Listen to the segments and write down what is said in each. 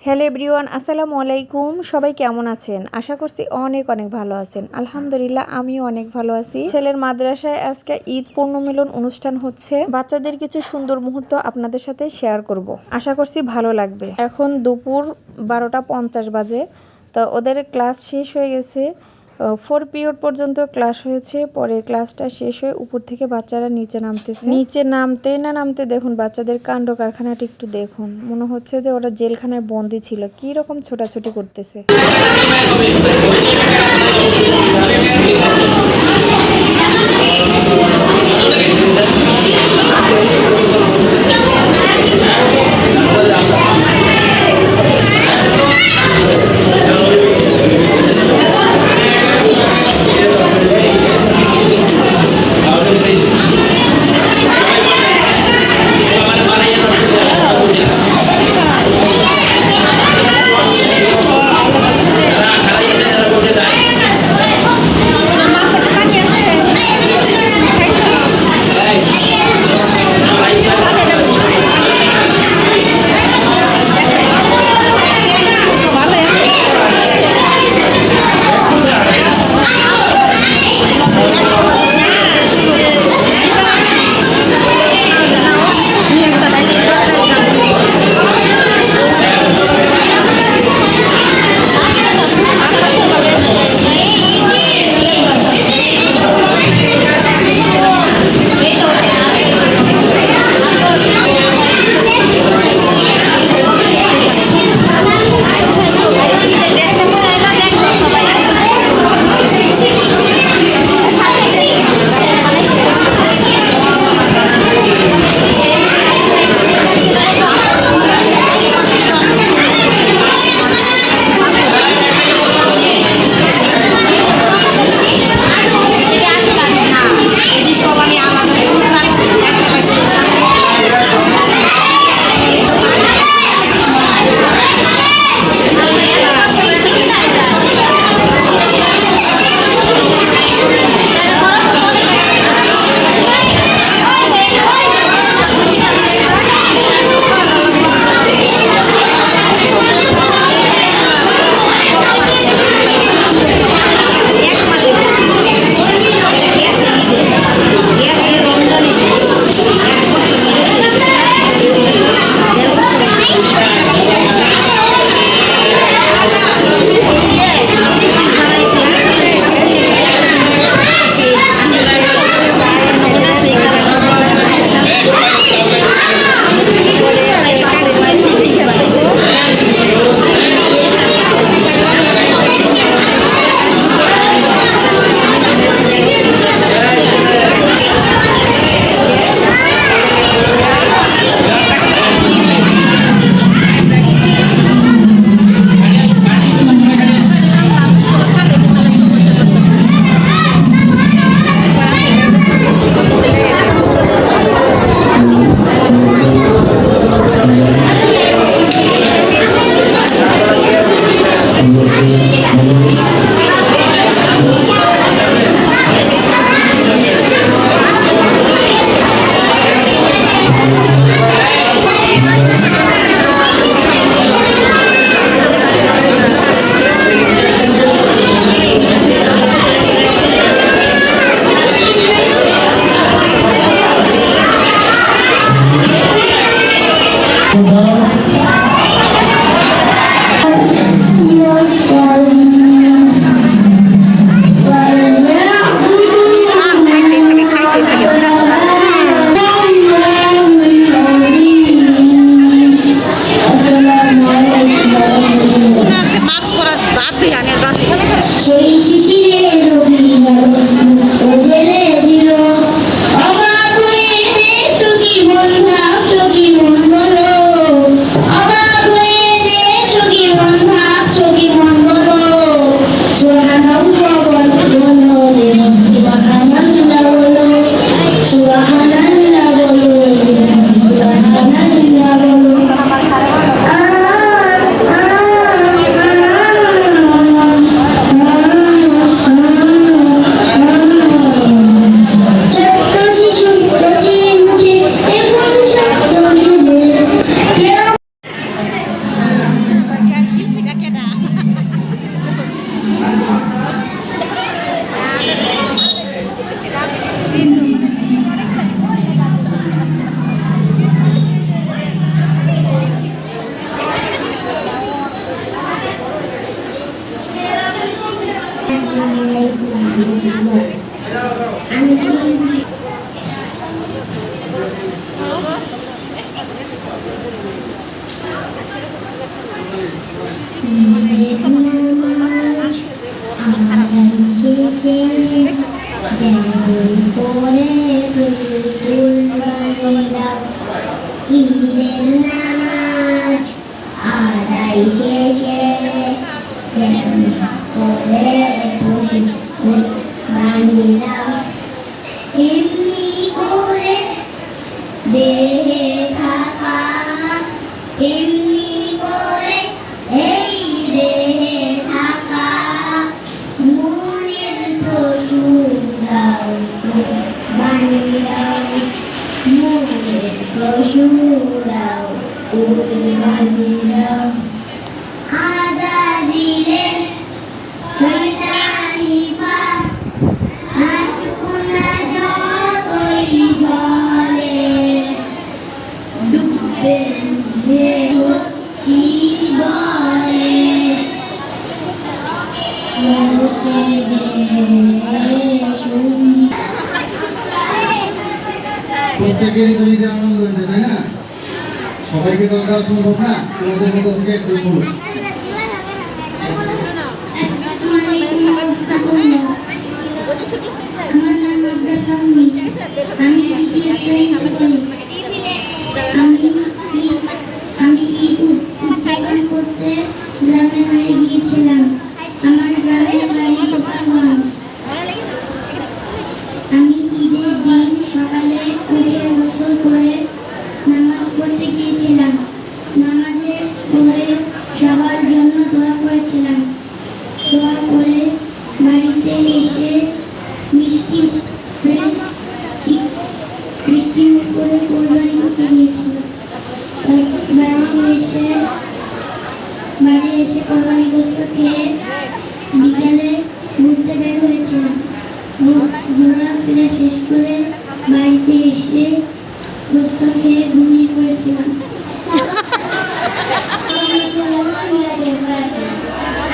Hello everyone, আসসালামু আলাইকুম। সবাই কেমন আছেন? আশা করছি অনেক অনেক ভালো আছেন। আলহামদুলিল্লাহ, আমিও অনেক ভালো আছি। ছেলের মাদ্রাসায় আজকে ঈদ পূর্ণমিলন অনুষ্ঠান হচ্ছে। বাচ্চাদের কিছু সুন্দর মুহূর্ত আপনাদের সাথে শেয়ার করব। আশা করছি ভালো লাগবে। এখন দুপুর 12টা 50 বাজে। তো ওদের ক্লাস শেষ হয়ে গেছে। 4 পিরিয়ড পর্যন্ত ক্লাস হয়েছে। পরে ক্লাসটা শেষ হয়ে উপর থেকে বাচ্চারা নিচে নামতেছে। নিচে নামতে দেখুন বাচ্চাদের কাণ্ড কারখানাটা একটু দেখুন। মনে হচ্ছে যে ওরা জেলখানায় বন্দি ছিল, কি রকম ছোটাছুটি করতেছে। ঈদের নামাজ আদায় শেষে যেন করে খুশি বান্দিরা এমনি করে দেহে থাকা এমনি করে এই দেহে থাকা মনের পশু দাও বান্দিরা মনের পশু দাও বান্দিরা আজাদিলে শয়তানি পাপ আসুনা যতই ঝরে ডুববে যে সত্যি বলে প্রত্যেকেরই তো ঈদের আনন্দ হয়েছে, তাই না? সবাইকে দরকার সম্ভব না, তোমাদের মতো থেকে একটু বলুন। আমি ঈদ উদযাপন করতে গ্রামের বাড়ি গিয়েছিলাম। আমার গ্রামের বাড়ি গোপালগঞ্জ। আমি ঈদের দিন সকালে উঠে গোসল করে নামাজ পড়তে গিয়েছিলাম। নামাজে পড়ে সবার জন্য দোয়া করেছিলাম। দোয়া করে বাড়িতে এসে মিষ্টি করে কোরবানি করতে গিয়েছিলাম। বাড়ি এসে কোরবানি গোশত খেয়ে বিকালে ঘুরতে বের হয়েছিলাম। ঘোরাফেরা শেষ করে বাড়িতে এসে গোশত খেয়ে ঘুমিয়ে পড়েছিলাম।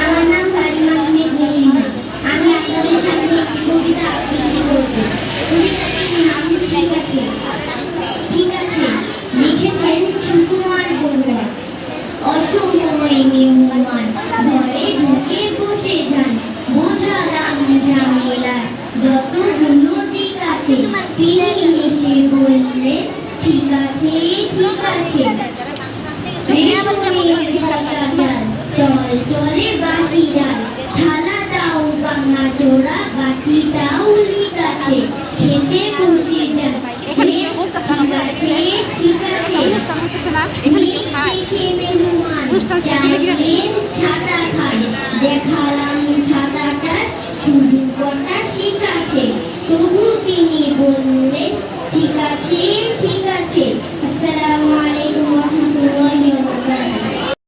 আমার নাম সারিমা আহমেদ মেহিনা। আমি আপনাদের সামনে একটি কবিতা আবৃত্তি করব। কবিতাটির নাম ঠিক আছে ঠিক আছে লিখেছেন সুকুমার বড়ুয়া। অসময় মেহমান ঘরে ঢুকে বসে যান, বোঝালাম ঝামেলা যতগুলো দিক আছে। তিনি হেসে বললে ঠিক আছে ঠিক আছে। টলে বাসি ডাল থালা দাও বাংলা চোরা বাটিটাও লিক আছে। খেতে বসে যান ঠিক আছে ঠিক আছে। ছাতা খায় দেখা